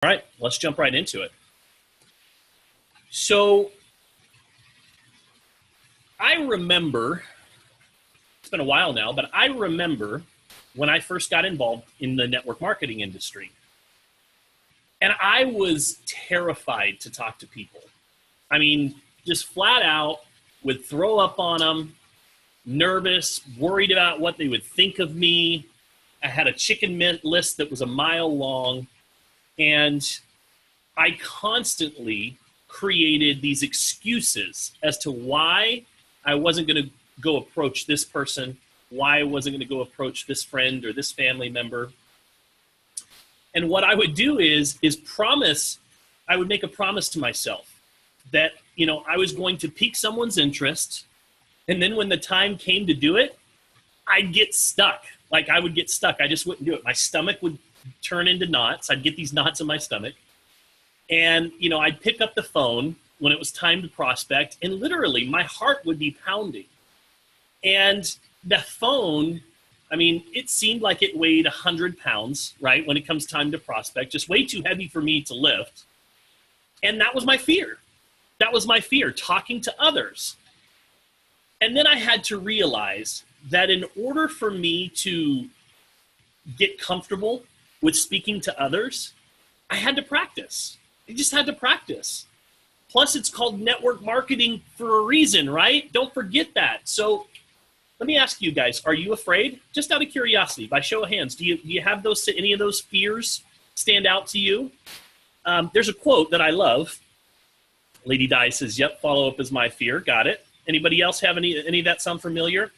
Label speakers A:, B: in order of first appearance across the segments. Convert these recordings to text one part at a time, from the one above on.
A: All right, let's jump right into it. So I remember, it's been a while now, but I remember when I first got involved in the network marketing industry. And I was terrified to talk to people. I mean, just flat out would throw up on them, nervous, worried about what they would think of me. I had a chicken list that was a mile long. And I constantly created these excuses as to why I wasn't going to go approach this person, why I wasn't going to go approach this friend or this family member. And what I would do is promise, I would make a promise to myself that, I was going to pique someone's interest. And then when the time came to do it, I'd get stuck. Like I would get stuck. I just wouldn't do it. My stomach would turn into knots. I'd get these knots in my stomach. And, I'd pick up the phone when it was time to prospect, and literally my heart would be pounding. And the phone, it seemed like it weighed 100 pounds, right, when it comes time to prospect, just way too heavy for me to lift. And that was my fear. That was my fear, talking to others. And then I had to realize that in order for me to get comfortable with speaking to others, I had to practice. I just had to practice. Plus, it's called network marketing for a reason, right? Don't forget that. So let me ask you guys, are you afraid? Just out of curiosity, by show of hands, do you have any of those fears stand out to you? There's a quote that I love. Lady Di says, yep, follow up is my fear. Got it. Anybody else have any of that sound familiar?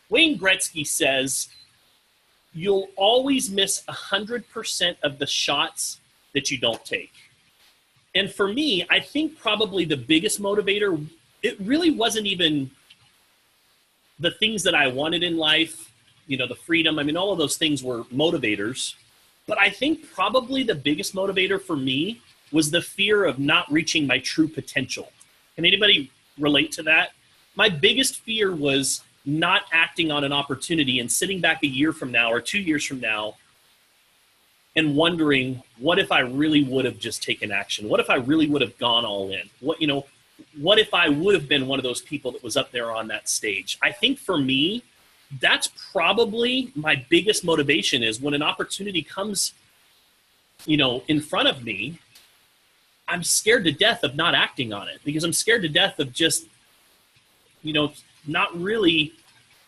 A: Wayne Gretzky says, you'll always miss 100% of the shots that you don't take. And for me, I think probably the biggest motivator, it really wasn't even the things that I wanted in life, the freedom. All of those things were motivators. But I think probably the biggest motivator for me was the fear of not reaching my true potential. Can anybody relate to that? My biggest fear was not acting on an opportunity and sitting back a year from now or 2 years from now and wondering, what if I really would have just taken action? What if I really would have gone all in? What if I would have been one of those people that was up there on that stage? I think for me, that's probably my biggest motivation, is when an opportunity comes, in front of me, I'm scared to death of not acting on it, because I'm scared to death of just, not really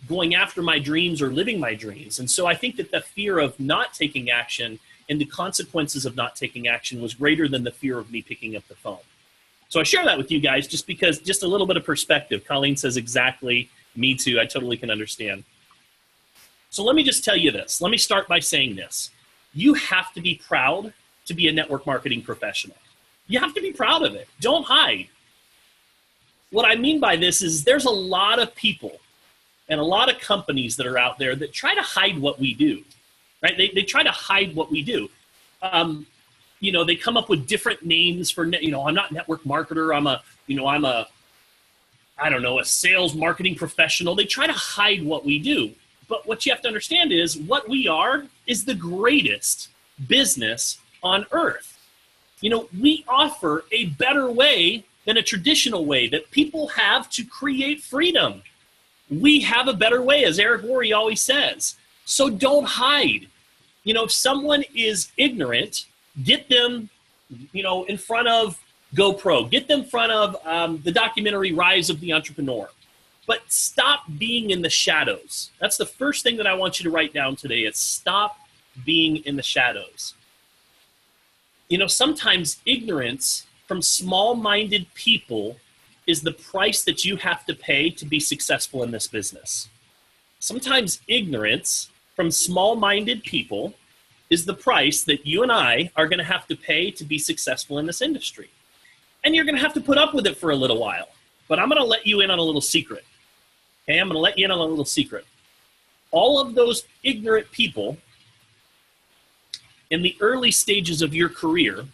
A: going after my dreams or living my dreams. And so I think that the fear of not taking action and the consequences of not taking action was greater than the fear of me picking up the phone. So I share that with you guys just because, just a little bit of perspective. Colleen says exactly, me too. I totally can understand. So let me just tell you this. Let me start by saying this. You have to be proud to be a network marketing professional. You have to be proud of it. Don't hide. What I mean by this is there's a lot of people and a lot of companies that are out there that try to hide what we do, right? They try to hide what we do. They come up with different names for, I'm not network marketer. I'm a sales marketing professional. They try to hide what we do. But what you have to understand is what we are is the greatest business on earth. We offer a better way than a traditional way that people have to create freedom. We have a better way, as Eric Worre always says. So don't hide. If someone is ignorant, get them, in front of GoPro. Get them in front of the documentary Rise of the Entrepreneur. But stop being in the shadows. That's the first thing that I want you to write down today, is stop being in the shadows. Sometimes ignorance from small-minded people is the price that you have to pay to be successful in this business. Sometimes ignorance from small-minded people is the price that you and I are going to have to pay to be successful in this industry. And you're going to have to put up with it for a little while. But I'm going to let you in on a little secret. Okay, I'm going to let you in on a little secret. All of those ignorant people in the early stages of your career,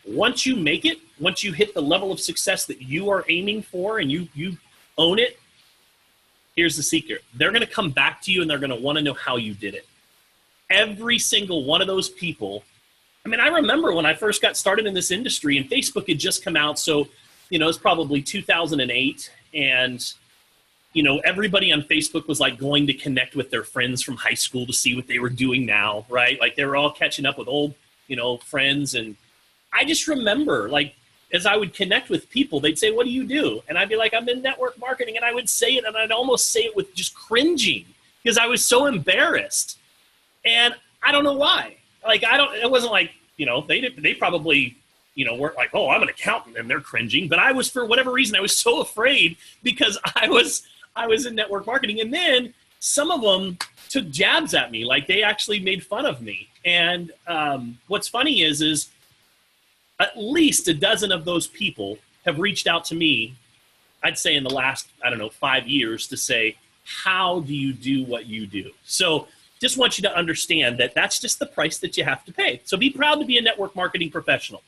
A: once you make it, once you hit the level of success that you are aiming for and you own it, here's the secret. They're going to come back to you and they're going to want to know how you did it. Every single one of those people I mean, I remember when I first got started in this industry and Facebook had just come out. So, it's probably 2008. And, everybody on Facebook was like going to connect with their friends from high school to see what they were doing now, right? Like they were all catching up with old, friends. And I just remember, like, as I would connect with people, they'd say, "What do you do?" And I'd be like, "I'm in network marketing." And I would say it, and I'd almost say it with just cringing because I was so embarrassed. And I don't know why. Like, it wasn't like, they probably, weren't like, "Oh, I'm an accountant," and they're cringing. But I was, for whatever reason, I was so afraid because I was in network marketing. And then some of them took jabs at me. Like, they actually made fun of me. And what's funny is at least a dozen of those people have reached out to me, I'd say in the last, 5 years, to say, how do you do what you do? So just want you to understand that that's just the price that you have to pay. So be proud to be a network marketing professional.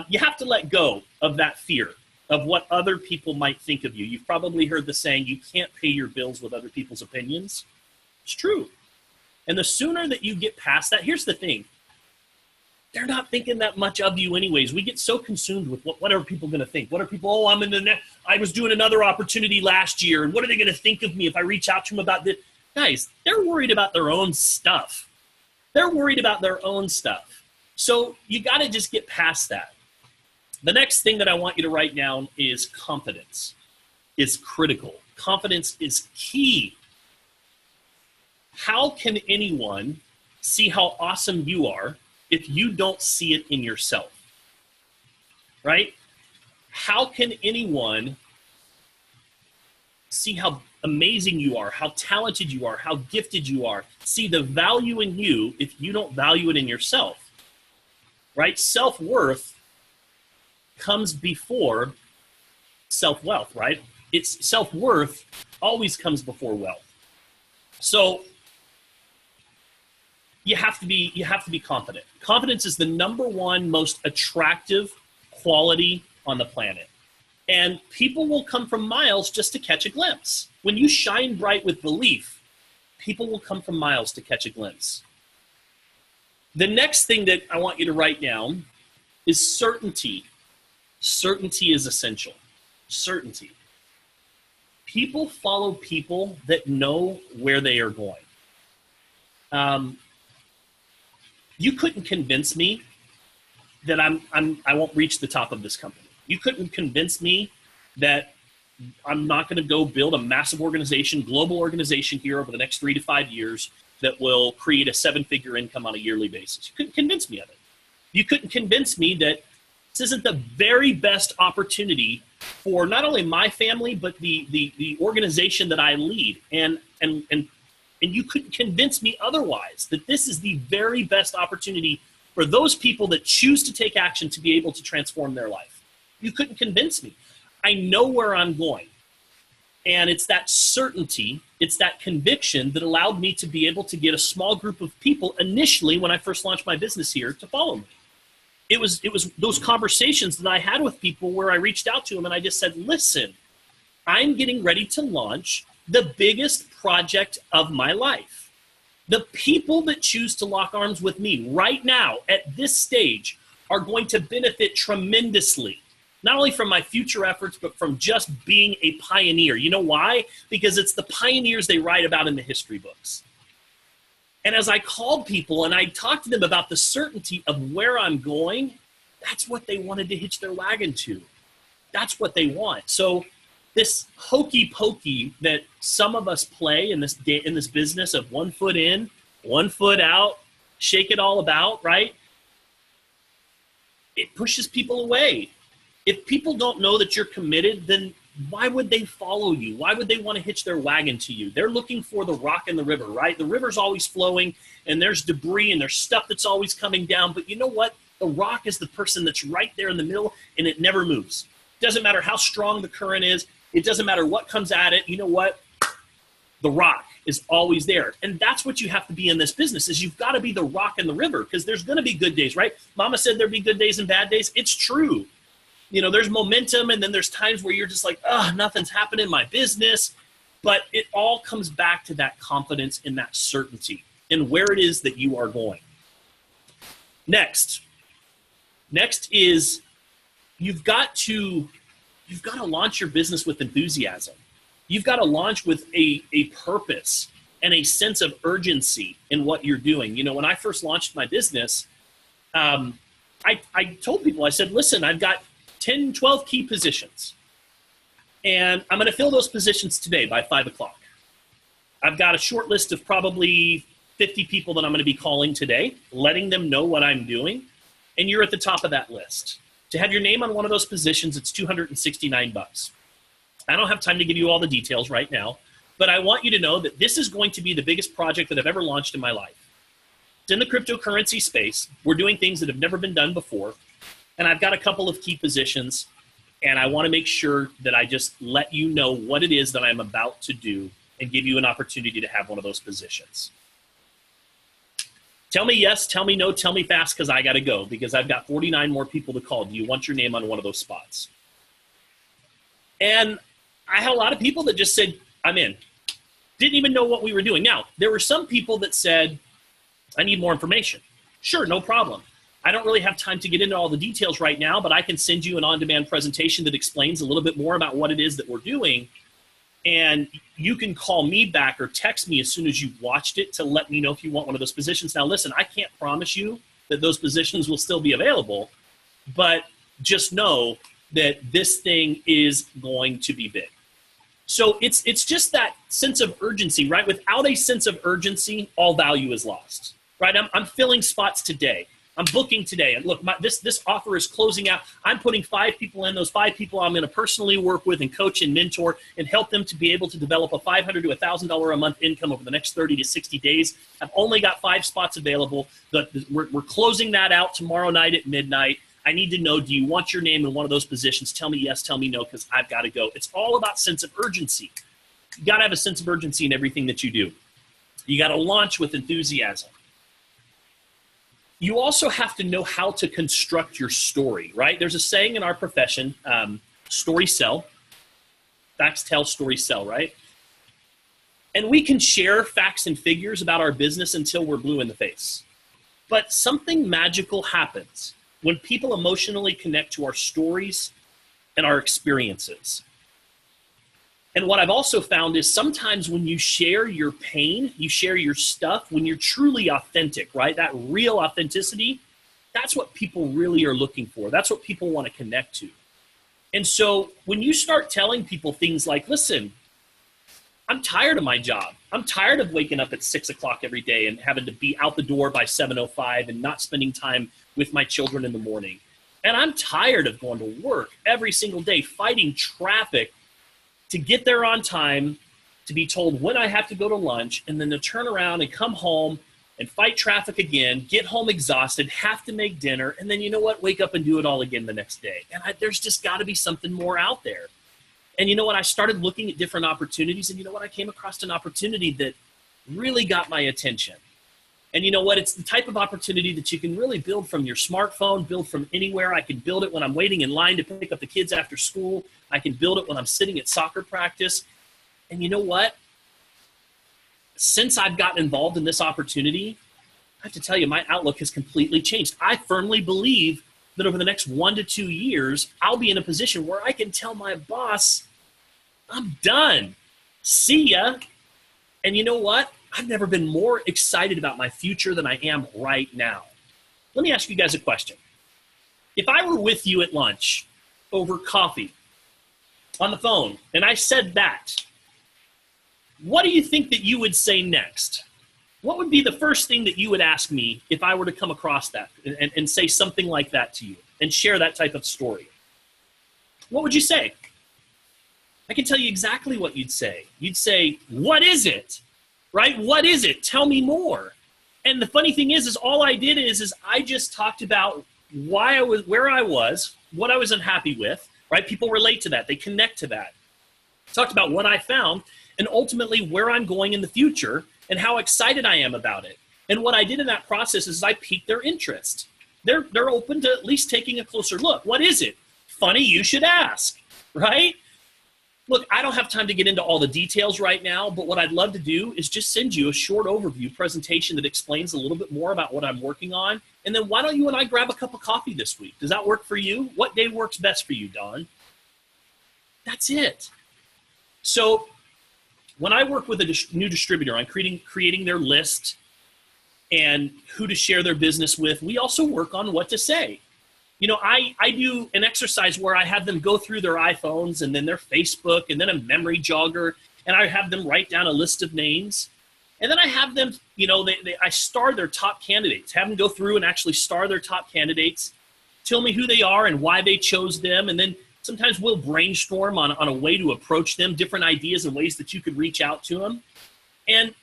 A: You have to let go of that fear of what other people might think of you. You've probably heard the saying, you can't pay your bills with other people's opinions. It's true. And the sooner that you get past that, here's the thing. They're not thinking that much of you anyways. We get so consumed with what are people going to think? What are people, I'm in the net. I was doing another opportunity last year, and what are they going to think of me if I reach out to them about this? Guys, they're worried about their own stuff. They're worried about their own stuff. So you got to just get past that. The next thing that I want you to write down is confidence. It's critical. Confidence is key. How can anyone see how awesome you are if you don't see it in yourself, right? How can anyone see how amazing you are, how talented you are, how gifted you are, see the value in you if you don't value it in yourself, right? Self-worth comes before self-wealth, right? It's self-worth always comes before wealth. So you have to be confident. Confidence is the number one most attractive quality on the planet. And people will come from miles just to catch a glimpse. When you shine bright with belief, people will come from miles to catch a glimpse. The next thing that I want you to write down is certainty. Certainty is essential. Certainty. People follow people that know where they are going. You couldn't convince me that I won't reach the top of this company. You couldn't convince me that I'm not going to go build a massive organization, global organization here over the next 3 to 5 years that will create a 7-figure income on a yearly basis. You couldn't convince me of it. You couldn't convince me that this isn't the very best opportunity for not only my family, but the organization that I lead. And you couldn't convince me otherwise, that this is the very best opportunity for those people that choose to take action to be able to transform their life. You couldn't convince me. I know where I'm going. And it's that certainty, it's that conviction that allowed me to be able to get a small group of people initially when I first launched my business here to follow me. It was those conversations that I had with people where I reached out to them and I just said, listen, I'm getting ready to launch the biggest project of my life. The people that choose to lock arms with me right now at this stage are going to benefit tremendously, not only from my future efforts, but from just being a pioneer. You know why? Because it's the pioneers they write about in the history books. And as I called people and I talked to them about the certainty of where I'm going, that's what they wanted to hitch their wagon to. That's what they want. So this hokey pokey that some of us play in this business of 1 foot in, 1 foot out, shake it all about, right? It pushes people away. If people don't know that you're committed, then why would they follow you? Why would they want to hitch their wagon to you? They're looking for the rock in the river, right? The river's always flowing and there's debris and there's stuff that's always coming down. But you know what? The rock is the person that's right there in the middle and it never moves. It doesn't matter how strong the current is. It doesn't matter what comes at it. You know what? The rock is always there. And that's what you have to be in this business is you've got to be the rock in the river because there's going to be good days, right? Mama said there'd be good days and bad days. It's true. You know, there's momentum and then there's times where you're just like, nothing's happening in my business. But it all comes back to that confidence and that certainty in where it is that you are going. Next is you've got to launch your business with enthusiasm. You've got to launch with a purpose and a sense of urgency in what you're doing. You know, when I first launched my business, I told people, I said, listen, I've got 10, 12 key positions, and I'm going to fill those positions today by 5 o'clock. I've got a short list of probably 50 people that I'm going to be calling today, letting them know what I'm doing, and you're at the top of that list. To have your name on one of those positions, it's $269. I don't have time to give you all the details right now, but I want you to know that this is going to be the biggest project that I've ever launched in my life. It's in the cryptocurrency space. We're doing things that have never been done before, and I've got a couple of key positions, and I want to make sure that I just let you know what it is that I'm about to do and give you an opportunity to have one of those positions. Tell me yes, tell me no, tell me fast, because I got to go, because I've got 49 more people to call. Do you want your name on one of those spots? And I had a lot of people that just said, I'm in. Didn't even know what we were doing. Now, there were some people that said, I need more information. Sure, no problem. I don't really have time to get into all the details right now, but I can send you an on-demand presentation that explains a little bit more about what it is that we're doing. And you can call me back or text me as soon as you've watched it to let me know if you want one of those positions. Now, listen, I can't promise you that those positions will still be available, but just know that this thing is going to be big. So it's just that sense of urgency, right? Without a sense of urgency, all value is lost, right? I'm filling spots today. I'm booking today. And look, this offer is closing out. I'm putting 5 people in. Those 5 people I'm going to personally work with and coach and mentor and help them to be able to develop a $500 to $1,000 a month income over the next 30 to 60 days. I've only got 5 spots available. We're closing that out tomorrow night at midnight. I need to know, do you want your name in one of those positions? Tell me yes, tell me no, because I've got to go. It's all about sense of urgency. You got to have a sense of urgency in everything that you do. You got to launch with enthusiasm. You also have to know how to construct your story, right? There's a saying in our profession, story sell. Facts tell, stories sell, right? And we can share facts and figures about our business until we're blue in the face. But something magical happens when people emotionally connect to our stories and our experiences. And what I've also found is sometimes when you share your pain, you share your stuff, when you're truly authentic, right? That real authenticity, that's what people really are looking for. That's what people want to connect to. And so when you start telling people things like, listen, I'm tired of my job. I'm tired of waking up at 6 o'clock every day and having to be out the door by 7:05 and not spending time with my children in the morning. And I'm tired of going to work every single day, fighting traffic to get there on time, to be told when I have to go to lunch, and then to turn around and come home and fight traffic again, get home exhausted, have to make dinner, and then you know what, wake up and do it all again the next day. And there's just got to be something more out there. And you know what, I started looking at different opportunities, and you know what, I came across an opportunity that really got my attention. And you know what, it's the type of opportunity that you can really build from your smartphone, build from anywhere. I can build it when I'm waiting in line to pick up the kids after school. I can build it when I'm sitting at soccer practice. And you know what? Since I've gotten involved in this opportunity, I have to tell you, my outlook has completely changed. I firmly believe that over the next 1 to 2 years, I'll be in a position where I can tell my boss, I'm done. See ya. And you know what? I've never been more excited about my future than I am right now. Let me ask you guys a question. If I were with you at lunch, over coffee, on the phone, and I said that, what do you think that you would say next? What would be the first thing that you would ask me if I were to come across that and say something like that to you and share that type of story? What would you say? I can tell you exactly what you'd say. You'd say, what is it? Right? What is it? Tell me more. And the funny thing is all I did is I just talked about why I was, where I was, what I was unhappy with, right? People relate to that. They connect to that. Talked about what I found and ultimately where I'm going in the future and how excited I am about it. And what I did in that process is I piqued their interest. They're open to at least taking a closer look. What is it? Funny, you should ask, right? Look, I don't have time to get into all the details right now, but what I'd love to do is just send you a short overview presentation that explains a little bit more about what I'm working on. And then why don't you and I grab a cup of coffee this week? Does that work for you? What day works best for you, Don? That's it. So when I work with a new distributor on creating their list and who to share their business with, we also work on what to say. You know, I do an exercise where I have them go through their iPhones and then their Facebook and then a memory jogger, and I have them write down a list of names. And then I have them, you know, I star their top candidates, have them go through and actually star their top candidates, tell me who they are and why they chose them. And then sometimes we'll brainstorm on a way to approach them, different ideas and ways that you could reach out to them. And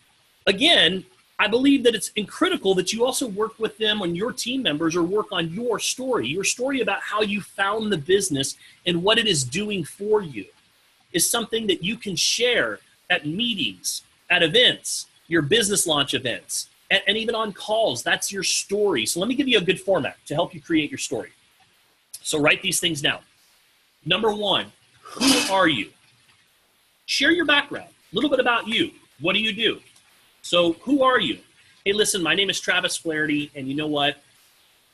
A: again, I believe that it's critical that you also work with them on your team members or work on your story about how you found the business and what it is doing for you is something that you can share at meetings, at events, your business launch events, and even on calls. That's your story. So let me give you a good format to help you create your story. So write these things down. Number one, who are you? Share your background, a little bit about you. What do you do? So who are you? Hey, listen, my name is Travis Flaherty, and you know what?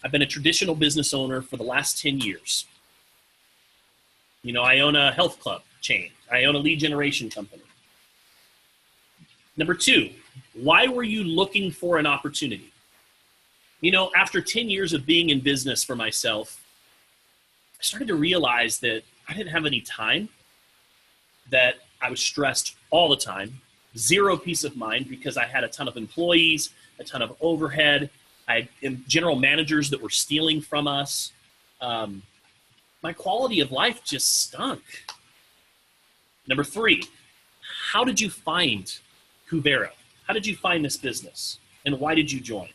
A: I've been a traditional business owner for the last 10 years. You know, I own a health club chain. I own a lead generation company. Number two, why were you looking for an opportunity? You know, after 10 years of being in business for myself, I started to realize that I didn't have any time, that I was stressed all the time, zero peace of mind because I had a ton of employees, a ton of overhead. I had general managers that were stealing from us. My quality of life just stunk. Number three, how did you find Kuvera? How did you find this business? And why did you join?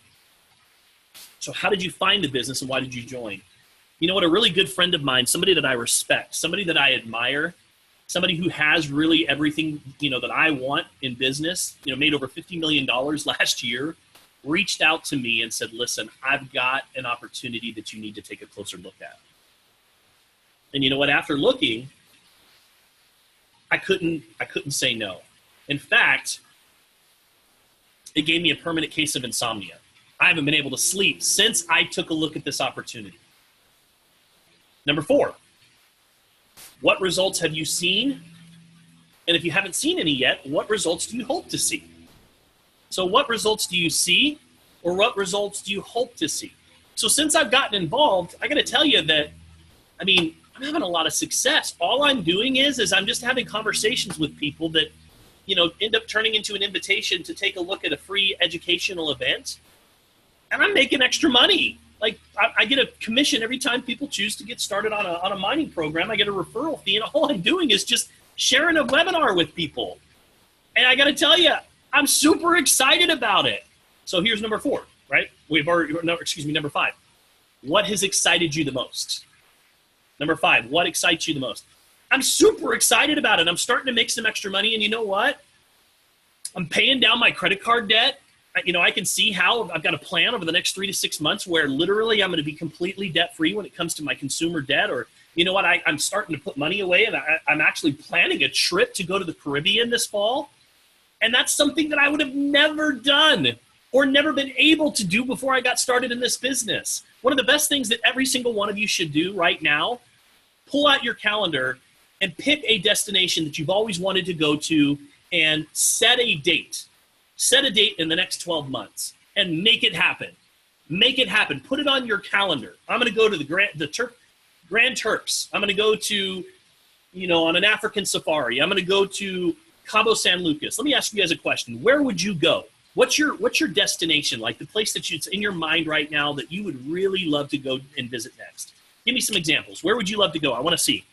A: So how did you find the business and why did you join? You know what, a really good friend of mine, somebody that I respect, somebody that I admire, somebody who has really everything, you know, that I want in business, you know, made over $50 million last year, reached out to me and said, listen, I've got an opportunity that you need to take a closer look at. And you know what, after looking, I couldn't say no. In fact, it gave me a permanent case of insomnia. I haven't been able to sleep since I took a look at this opportunity. Number four, what results have you seen? And if you haven't seen any yet, what results do you hope to see? So what results do you see, or what results do you hope to see? So since I've gotten involved, I got to tell you that, I mean, I'm having a lot of success. All I'm doing is I'm just having conversations with people that, you know, end up turning into an invitation to take a look at a free educational event. And I'm making extra money. Like I get a commission every time people choose to get started on a mining program. I get a referral fee, and all I'm doing is just sharing a webinar with people. And I got to tell you, I'm super excited about it. So here's number four, right? Number five. What has excited you the most? Number five, what excites you the most? I'm super excited about it. I'm starting to make some extra money, and you know what? I'm paying down my credit card debt. You know, I can see how I've got a plan over the next 3 to 6 months where literally I'm going to be completely debt-free when it comes to my consumer debt. Or, you know what, I'm starting to put money away, and I'm actually planning a trip to go to the Caribbean this fall. And that's something that I would have never done or never been able to do before I got started in this business. One of the best things that every single one of you should do right now, pull out your calendar and pick a destination that you've always wanted to go to and set a date. Set a date in the next 12 months and make it happen. Make it happen. Put it on your calendar. I'm going to go to the Grand Turks. I'm going to go to, you know, on an African safari. I'm going to go to Cabo San Lucas. Let me ask you guys a question. Where would you go? What's your destination, like the place that's in your mind right now that you would really love to go and visit next? Give me some examples. Where would you love to go? I want to see.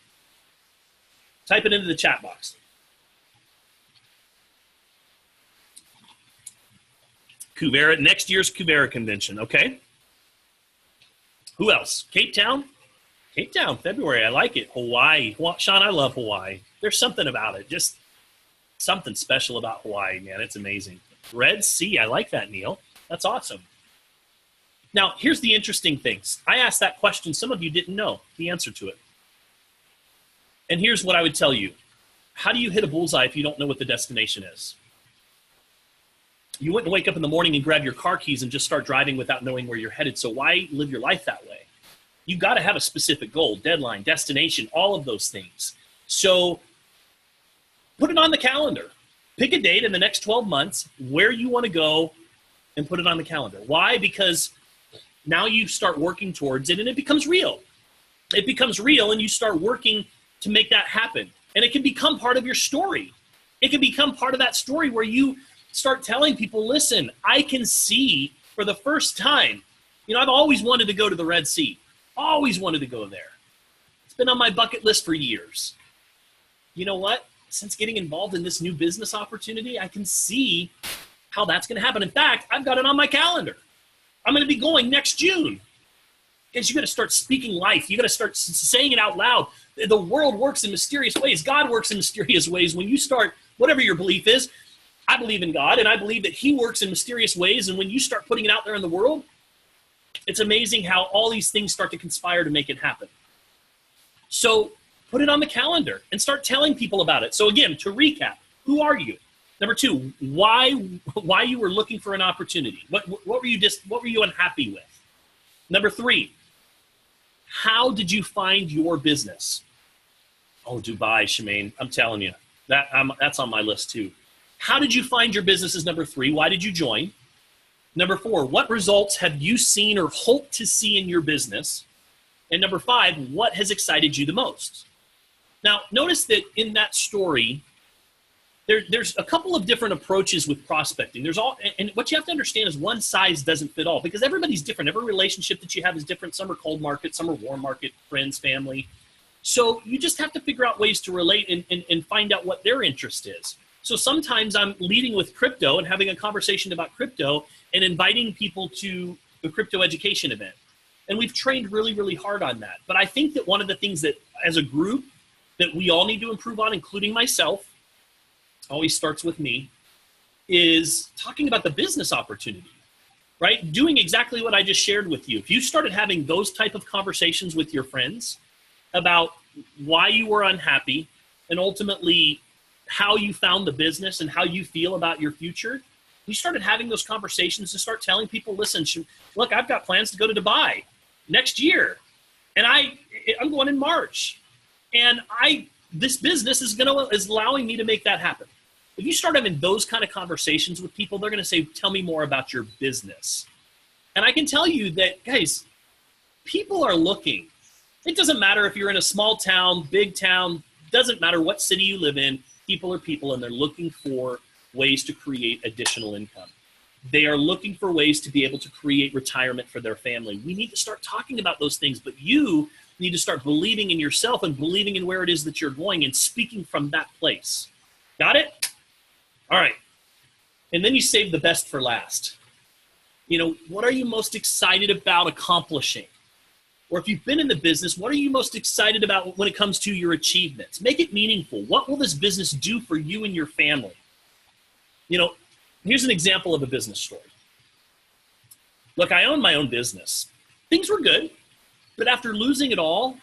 A: Type it into the chat box. Kuvera, next year's Kuvera convention, okay? Who else? Cape Town? Cape Town, February, I like it. Hawaii. Sean, I love Hawaii. There's something about it, just something special about Hawaii, man. It's amazing. Red Sea, I like that, Neil. That's awesome. Now, here's the interesting things. I asked that question. Some of you didn't know the answer to it. And here's what I would tell you. how do you hit a bullseye if you don't know what the destination is? You wouldn't wake up in the morning and grab your car keys and just start driving without knowing where you're headed. So why live your life that way? You got to have a specific goal, deadline, destination, all of those things. So put it on the calendar. Pick a date in the next 12 months where you want to go and put it on the calendar. Why? Because now you start working towards it and it becomes real. It becomes real and you start working to make that happen. And it can become part of your story. It can become part of that story where you start telling people, listen, I can see for the first time, I've always wanted to go to the Red Sea. Always wanted to go there. It's been on my bucket list for years. You know what? Since getting involved in this new business opportunity, I can see how that's going to happen. In fact, I've got it on my calendar. I'm going to be going next June. Guys, you got to start speaking life. You got to start saying it out loud. The world works in mysterious ways. God works in mysterious ways. When you start, whatever your belief is, I believe in God, and I believe that he works in mysterious ways. And when you start putting it out there in the world, it's amazing how all these things start to conspire to make it happen. So put it on the calendar and start telling people about it. So again, to recap, who are you? Number two, why you were looking for an opportunity. What were you unhappy with? Number three, how did you find your business? Oh, Dubai, Shemaine, I'm telling you, that's on my list too. How did you find your business is number three. Why did you join? Number four, what results have you seen or hoped to see in your business? And number five, what has excited you the most? Now, notice that in that story, there's a couple of different approaches with prospecting. And what you have to understand is one size doesn't fit all because everybody's different. Every relationship that you have is different. Some are cold market, some are warm market, friends, family. So you just have to figure out ways to relate and find out what their interest is. So sometimes I'm leading with crypto and having a conversation about crypto and inviting people to the crypto education event. And we've trained really, really hard on that. But I think that one of the things that as a group that we all need to improve on, including myself, always starts with me, is talking about the business opportunity, right? Doing exactly what I just shared with you. If you started having those type of conversations with your friends about why you were unhappy and ultimately how you found the business and how you feel about your future, you started having those conversations and start telling people, listen, look, I've got plans to go to Dubai next year. And I'm going in March. And this business is allowing me to make that happen. If you start having those kind of conversations with people, they're going to say, tell me more about your business. And I can tell you that, guys, people are looking. It doesn't matter if you're in a small town, big town, doesn't matter what city you live in, people are people and they're looking for ways to create additional income. They are looking for ways to be able to create retirement for their family. We need to start talking about those things, but you need to start believing in yourself and believing in where it is that you're going and speaking from that place. Got it? All right. And then you save the best for last. What are you most excited about accomplishing? Or if you've been in the business, what are you most excited about when it comes to your achievements? Make it meaningful. What will this business do for you and your family? Here's an example of a business story. Look, I own my own business. Things were good, but after losing it all,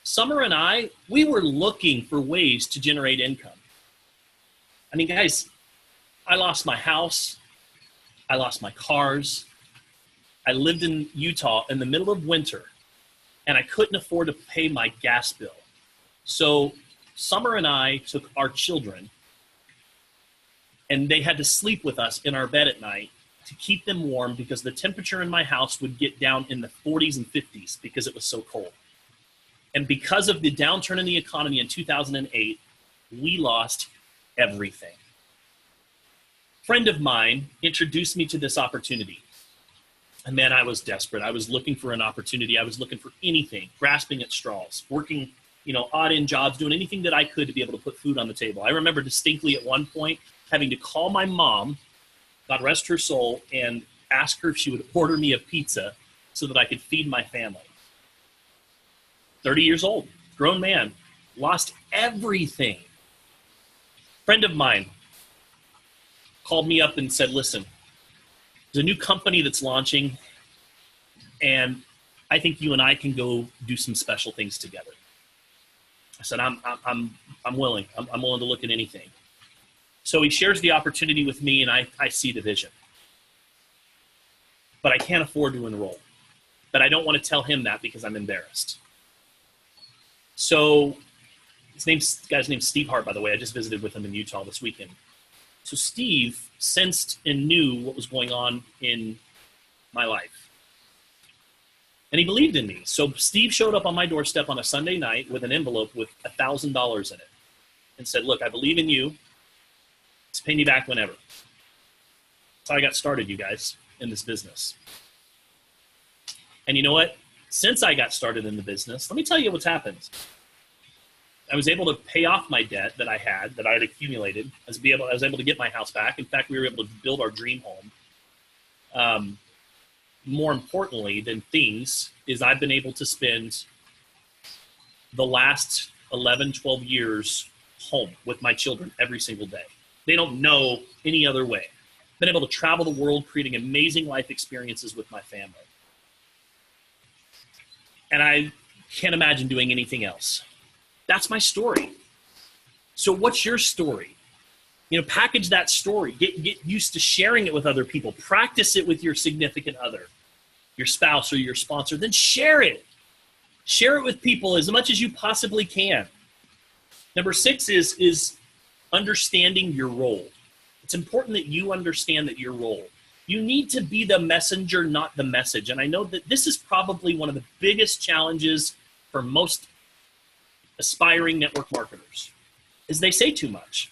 A: Summer and I, we were looking for ways to generate income. I mean, guys, I lost my house. I lost my cars. I lived in Utah in the middle of winter, and I couldn't afford to pay my gas bill. So Summer and I took our children, and they had to sleep with us in our bed at night to keep them warm because the temperature in my house would get down in the 40s and 50s because it was so cold. And because of the downturn in the economy in 2008, we lost everything. A friend of mine introduced me to this opportunity. And man, I was desperate. I was looking for an opportunity. I was looking for anything, grasping at straws, working, odd-end jobs, doing anything that I could to be able to put food on the table. I remember distinctly at one point having to call my mom, God rest her soul, and ask her if she would order me a pizza so that I could feed my family. 30 years old, grown man, lost everything. Friend of mine called me up and said, listen, there's a new company that's launching, and I think you and I can go do some special things together. I said, I'm willing. I'm willing to look at anything. So he shares the opportunity with me, and I see the vision. But I can't afford to enroll. But I don't want to tell him that because I'm embarrassed. So the guy's name's Steve Hart, by the way. I just visited with him in Utah this weekend. So Steve sensed and knew what was going on in my life. And he believed in me. So Steve showed up on my doorstep on a Sunday night with an envelope with $1,000 in it and said, look, I believe in you. Let's pay me back whenever. That's how I got started, you guys, in this business. And you know what? Since I got started in the business, let me tell you what's happened. I was able to pay off my debt that I had accumulated. I was able to get my house back. In fact, we were able to build our dream home. More importantly than things is I've been able to spend the last 11, 12 years home with my children every single day. They don't know any other way. Been able to travel the world, creating amazing life experiences with my family. And I can't imagine doing anything else. That's my story. So what's your story? Package that story. Get used to sharing it with other people. Practice it with your significant other, your spouse or your sponsor. Then share it. Share it with people as much as you possibly can. Number 6 is understanding your role. It's important that you understand that your role. You need to be the messenger, not the message. And I know that this is probably one of the biggest challenges for most aspiring network marketers, is they say too much.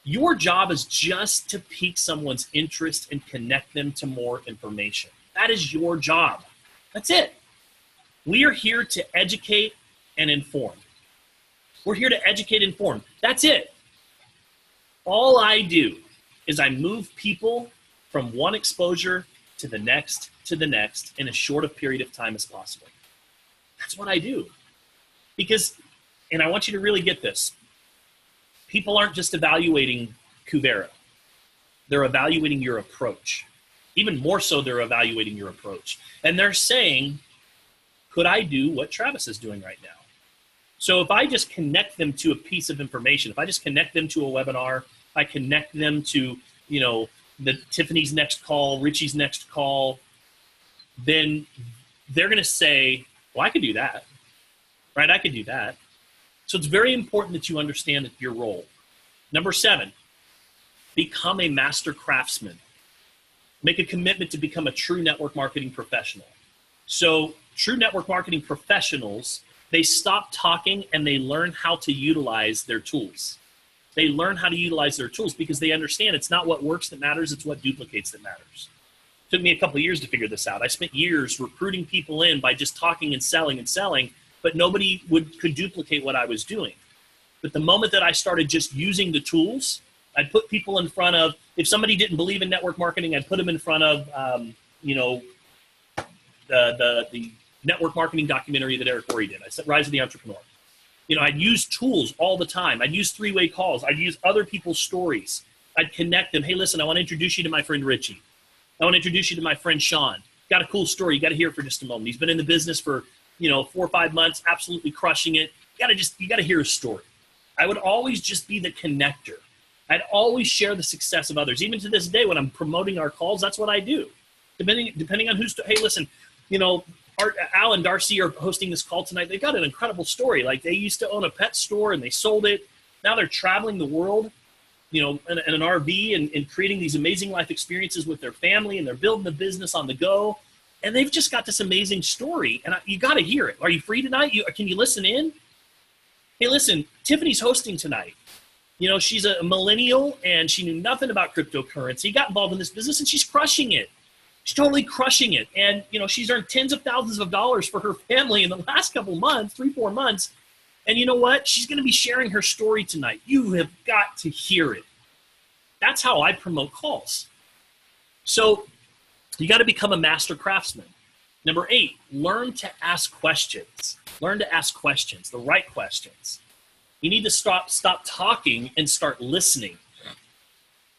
A: Your job is just to pique someone's interest and connect them to more information. That is your job. That's it. We are here to educate and inform. We're here to educate and inform. That's it. All I do is I move people from one exposure to the next in as short a period of time as possible. That's what I do. Because, and I want you to really get this, people aren't just evaluating Kuvera. They're evaluating your approach. Even more so, they're evaluating your approach. And they're saying, could I do what Travis is doing right now? So if I just connect them to a piece of information, if I just connect them to a webinar, I connect them to, the Tiffany's next call, Richie's next call, then they're going to say, well, I could do that, right? I could do that. So it's very important that you understand your role. Number 7, become a master craftsman. Make a commitment to become a true network marketing professional. So true network marketing professionals, they stop talking and they learn how to utilize their tools. They learn how to utilize their tools because they understand it's not what works that matters, it's what duplicates that matters. It took me a couple of years to figure this out. I spent years recruiting people in by just talking and selling, but nobody could duplicate what I was doing. But the moment that I started just using the tools, I'd put people in front of, if somebody didn't believe in network marketing, I'd put them in front of, the network marketing documentary that Eric Worre did. I said, Rise of the Entrepreneur. I'd use tools all the time. I'd use 3-way calls. I'd use other people's stories. I'd connect them. Hey, listen, I want to introduce you to my friend Richie. I want to introduce you to my friend Sean. Got a cool story. You got to hear it for just a moment. He's been in the business for, 4 or 5 months, absolutely crushing it. You got to hear his story. I would always just be the connector. I'd always share the success of others. Even to this day, when I'm promoting our calls, that's what I do. Depending on hey, listen, Al and Darcy are hosting this call tonight. They've got an incredible story. Like, they used to own a pet store and they sold it. Now they're traveling the world, in an RV and creating these amazing life experiences with their family, and they're building a business on the go. And they've just got this amazing story, and you got to hear it. Are you free tonight? Can you listen in? Hey, listen, Tiffany's hosting tonight. She's a millennial and she knew nothing about cryptocurrency, got involved in this business, and she's crushing it. She's totally crushing it. And, she's earned tens of thousands of dollars for her family in the last couple months, 3-4 months. And you know what? She's going to be sharing her story tonight. You have got to hear it. That's how I promote calls. So you got to become a master craftsman. Number 8, learn to ask questions. Learn to ask questions, the right questions. You need to stop talking and start listening.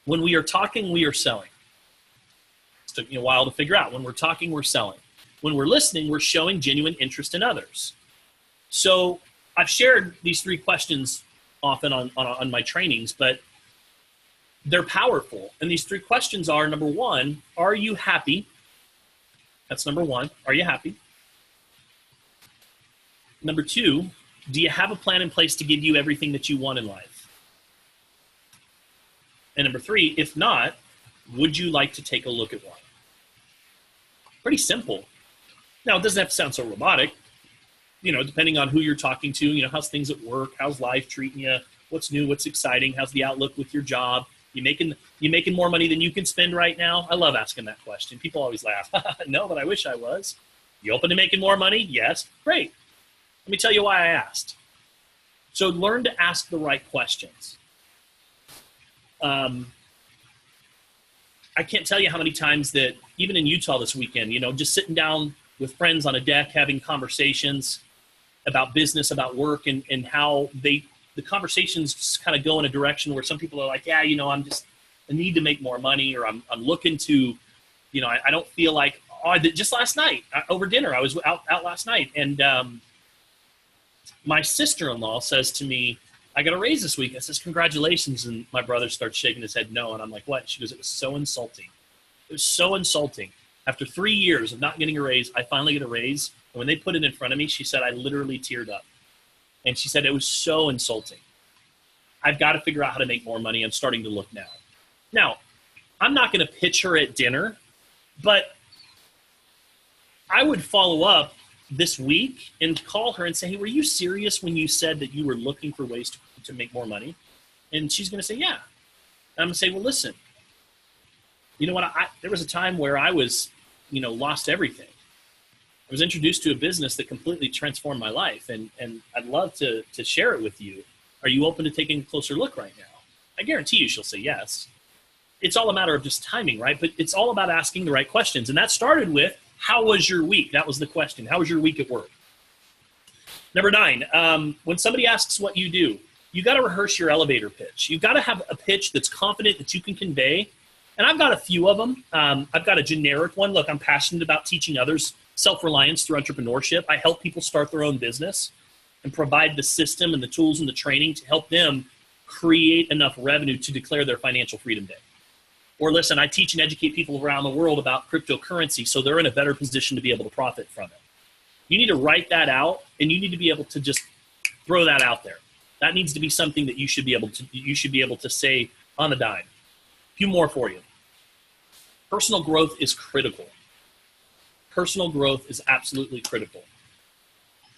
A: When we are talking, we are selling. It took me a while to figure out. When we're talking, we're selling. When we're listening, we're showing genuine interest in others. So I've shared these 3 questions often on my trainings, but they're powerful. And these 3 questions are, number 1, are you happy? That's number 1. Are you happy? Number 2, do you have a plan in place to give you everything that you want in life? And number 3, if not, would you like to take a look at one? Pretty simple. Now, it doesn't have to sound so robotic. You know, depending on who you're talking to, you know, how's things at work? How's life treating you? What's new? What's exciting? How's the outlook with your job? You making more money than you can spend right now? I love asking that question. People always laugh. No, but I wish I was. You open to making more money? Yes. Great. Let me tell you why I asked. So learn to ask the right questions. I can't tell you how many times that, even in Utah this weekend, you know, just sitting down with friends on a deck, having conversations about business, about work, and how the conversations just kind of go in a direction where some people are like, yeah, you know, I need to make more money, or I'm looking to, you know, I don't feel like, just last night over dinner, I was out last night, and my sister-in-law says to me, I got a raise this week. I says, congratulations. And my brother starts shaking his head no. And I'm like, what? She goes, it was so insulting. It was so insulting. After 3 years of not getting a raise, I finally get a raise. And when they put it in front of me, she said, I literally teared up. And she said, it was so insulting. I've got to figure out how to make more money. I'm starting to look now. Now, I'm not going to pitch her at dinner, but I would follow up this week and call her and say, hey, were you serious when you said that you were looking for ways to make more money? And she's going to say, yeah. And I'm going to say, well, listen, you know what? There was a time where I was, you know, lost everything. I was introduced to a business that completely transformed my life, and I'd love to share it with you. Are you open to taking a closer look right now? I guarantee you she'll say yes. It's all a matter of just timing, right? But it's all about asking the right questions. And that started with, how was your week? That was the question. How was your week at work? Number 9, when somebody asks what you do, you got to rehearse your elevator pitch. You've got to have a pitch that's confident that you can convey. And I've got a few of them. I've got a generic one. Look, I'm passionate about teaching others self-reliance through entrepreneurship. I help people start their own business and provide the system and the tools and the training to help them create enough revenue to declare their financial freedom day. Or listen, I teach and educate people around the world about cryptocurrency so they're in a better position to be able to profit from it. You need to write that out, and you need to be able to just throw that out there. That needs to be something that you should be able to say on a dime. A few more for you. Personal growth is critical. Personal growth is absolutely critical.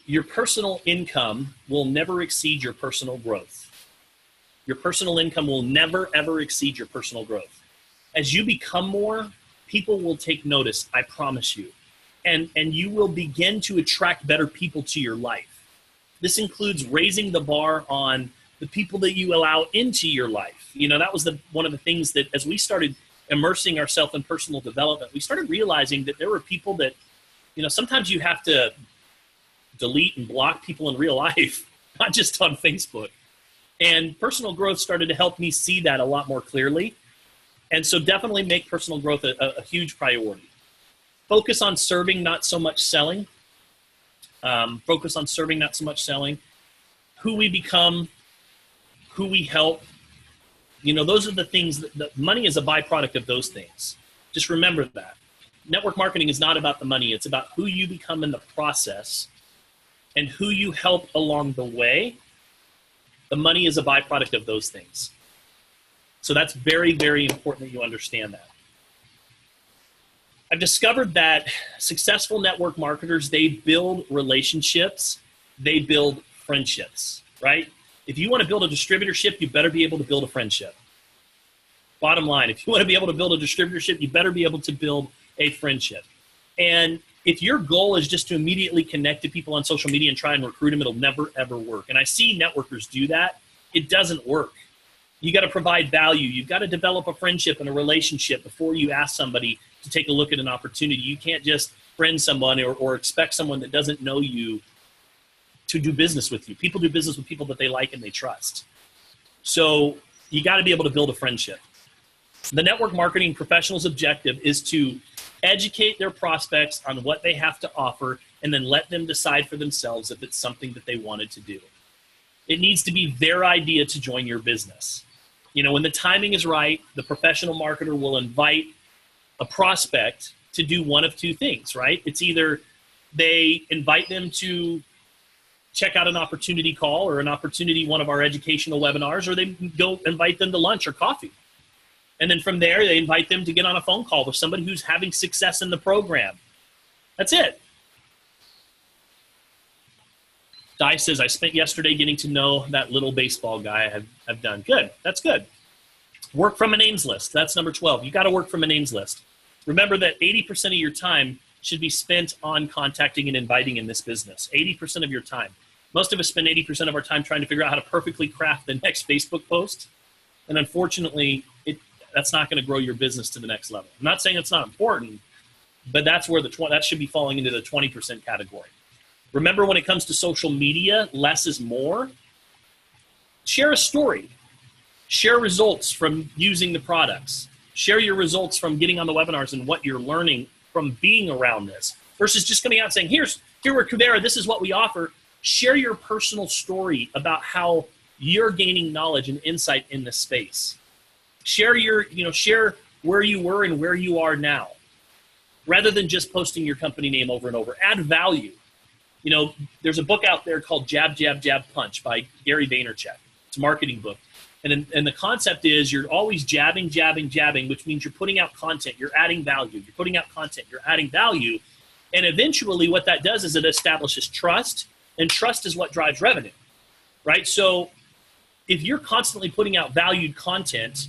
A: Your personal income will never exceed your personal growth. Your personal income will never, ever exceed your personal growth. As you become more, people will take notice, I promise you. And you will begin to attract better people to your life. This includes raising the bar on the people that you allow into your life. You know, that was one of the things that as we started immersing ourselves in personal development, we started realizing that there were people that, you know, sometimes you have to delete and block people in real life, not just on Facebook. And personal growth started to help me see that a lot more clearly. And so definitely make personal growth a huge priority. Focus on serving, not so much selling. Focus on serving, not so much selling. Who we become, who we help. You know, those are the things that money is a byproduct of those things. Just remember that. Network marketing is not about the money. It's about who you become in the process and who you help along the way. The money is a byproduct of those things. So that's very, very important that you understand that. I've discovered that successful network marketers, they build relationships, they build friendships, right? If you want to build a distributorship, you better be able to build a friendship. Bottom line, if you want to be able to build a distributorship, you better be able to build a friendship. And if your goal is just to immediately connect to people on social media and try and recruit them, it'll never, ever work. And I see networkers do that. It doesn't work. You got to provide value. You've got to develop a friendship and a relationship before you ask somebody to take a look at an opportunity. You can't just friend someone or expect someone that doesn't know you to do business with you. People do business with people that they like and they trust. So you got to be able to build a friendship. The network marketing professional's objective is to educate their prospects on what they have to offer and then let them decide for themselves if it's something that they wanted to do. It needs to be their idea to join your business. You know, when the timing is right, the professional marketer will invite a prospect to do one of two things, right? It's either they invite them to check out an opportunity call or an opportunity, one of our educational webinars, or they go invite them to lunch or coffee. And then from there, they invite them to get on a phone call with somebody who's having success in the program. That's it. Di says, I spent yesterday getting to know that little baseball guy I've done. Good. That's good. Work from a names list. That's number 12. You got to work from a names list. Remember that 80% of your time should be spent on contacting and inviting in this business. 80% of your time. Most of us spend 80% of our time trying to figure out how to perfectly craft the next Facebook post. And unfortunately, that's not going to grow your business to the next level. I'm not saying it's not important, but that's where that should be falling into the 20% category. Remember, when it comes to social media, less is more. Share a story. Share results from using the products. Share your results from getting on the webinars and what you're learning from being around this, versus just coming out and saying, here we're Kuvera, this is what we offer. Share your personal story about how you're gaining knowledge and insight in this space. Share share where you were and where you are now, rather than just posting your company name over and over. Add value. You know, there's a book out there called Jab, Jab, Jab, Punch by Gary Vaynerchuk. It's a marketing book. And the concept is you're always jabbing, jabbing, jabbing, which means you're putting out content, you're adding value. You're putting out content, you're adding value. And eventually what that does is it establishes trust, and trust is what drives revenue, right? So if you're constantly putting out valued content,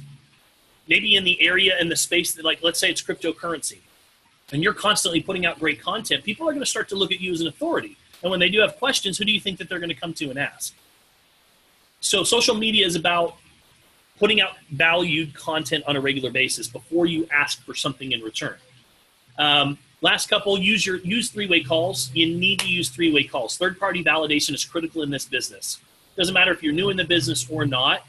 A: maybe in the area, in the space that, like, let's say it's cryptocurrency, and you're constantly putting out great content, people are going to start to look at you as an authority. And when they do have questions, who do you think that they're going to come to and ask? So social media is about putting out valued content on a regular basis before you ask for something in return. Last couple, use three-way calls. You need to use three-way calls. Third-party validation is critical in this business. Doesn't matter if you're new in the business or not,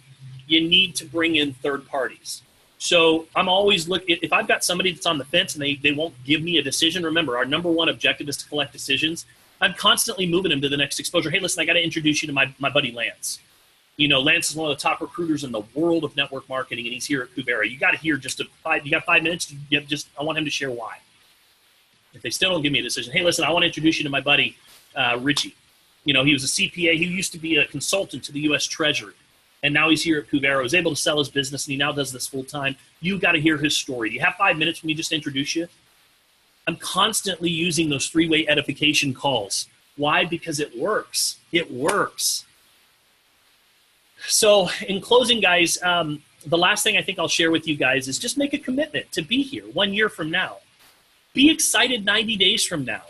A: you need to bring in third parties. So I'm always looking, if I've got somebody that's on the fence and they won't give me a decision, remember, our number one objective is to collect decisions. I'm constantly moving them to the next exposure. Hey, listen, I got to introduce you to my buddy Lance. You know, Lance is one of the top recruiters in the world of network marketing, and he's here at Kuvera. You got to hear you got 5 minutes. I want him to share why. If they still don't give me a decision, hey, listen, I want to introduce you to my buddy, Richie. You know, he was a CPA. He used to be a consultant to the U.S. Treasury, and now he's here at Kuvera. He was able to sell his business, and he now does this full time. You got to hear his story. Do you have 5 minutes for me just to introduce you? I'm constantly using those three-way edification calls. Why? Because it works. It works. So in closing, guys, the last thing I think I'll share with you guys is just make a commitment to be here 1 year from now. Be excited 90 days from now.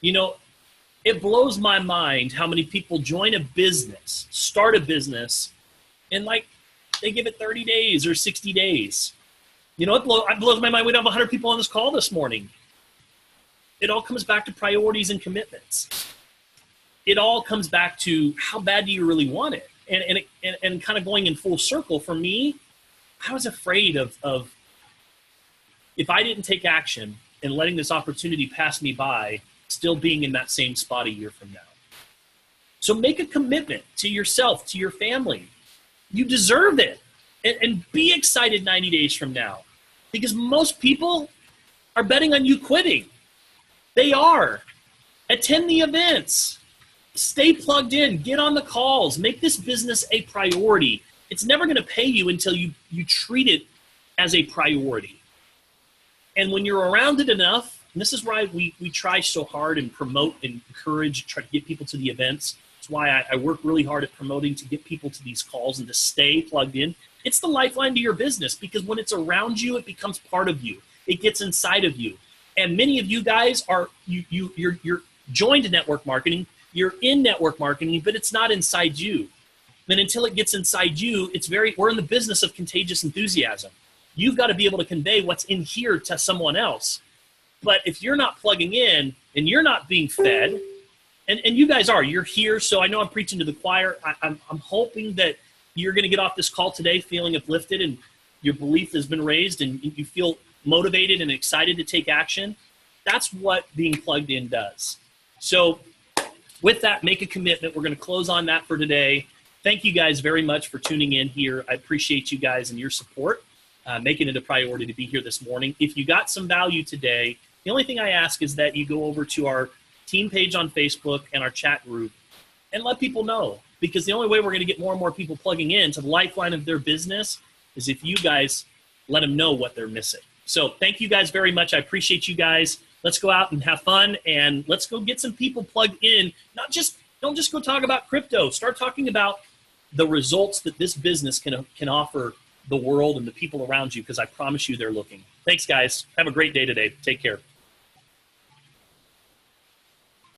A: You know, it blows my mind how many people join a business, start a business, and like they give it 30 days or 60 days. You know, it blows my mind. We don't have 100 people on this call this morning. It all comes back to priorities and commitments. It all comes back to how bad do you really want it? And kind of going in full circle, for me, I was afraid of if I didn't take action and letting this opportunity pass me by, still being in that same spot a year from now. So make a commitment to yourself, to your family. You deserve it. And be excited 90 days from now, because most people are betting on you quitting. They are. Attend the events. Stay plugged in. Get on the calls. Make this business a priority. It's never going to pay you until you treat it as a priority. And when you're around it enough, and this is why we try so hard and promote and encourage, try to get people to the events. That's why I work really hard at promoting to get people to these calls and to stay plugged in. It's the lifeline to your business, because when it's around you, it becomes part of you. It gets inside of you. And many of you guys are, you're joined network marketing. You're in network marketing, but it's not inside you. Then until it gets inside you, we're in the business of contagious enthusiasm. You've got to be able to convey what's in here to someone else. But if you're not plugging in and you're not being fed, and you guys are, you're here, so I know I'm preaching to the choir. I'm hoping that you're going to get off this call today feeling uplifted and your belief has been raised and you feel motivated and excited to take action. That's what being plugged in does. So with that, make a commitment. We're going to close on that for today. Thank you guys very much for tuning in here. I appreciate you guys and your support, making it a priority to be here this morning. If you got some value today, the only thing I ask is that you go over to our team page on Facebook and our chat group and let people know, because the only way we're going to get more and more people plugging in to the lifeline of their business is if you guys let them know what they're missing. So thank you guys very much. I appreciate you guys. Let's go out and have fun, and let's go get some people plugged in. Don't just go talk about crypto. Start talking about the results that this business can offer the world and the people around you, because I promise you they're looking. Thanks, guys. Have a great day today. Take care.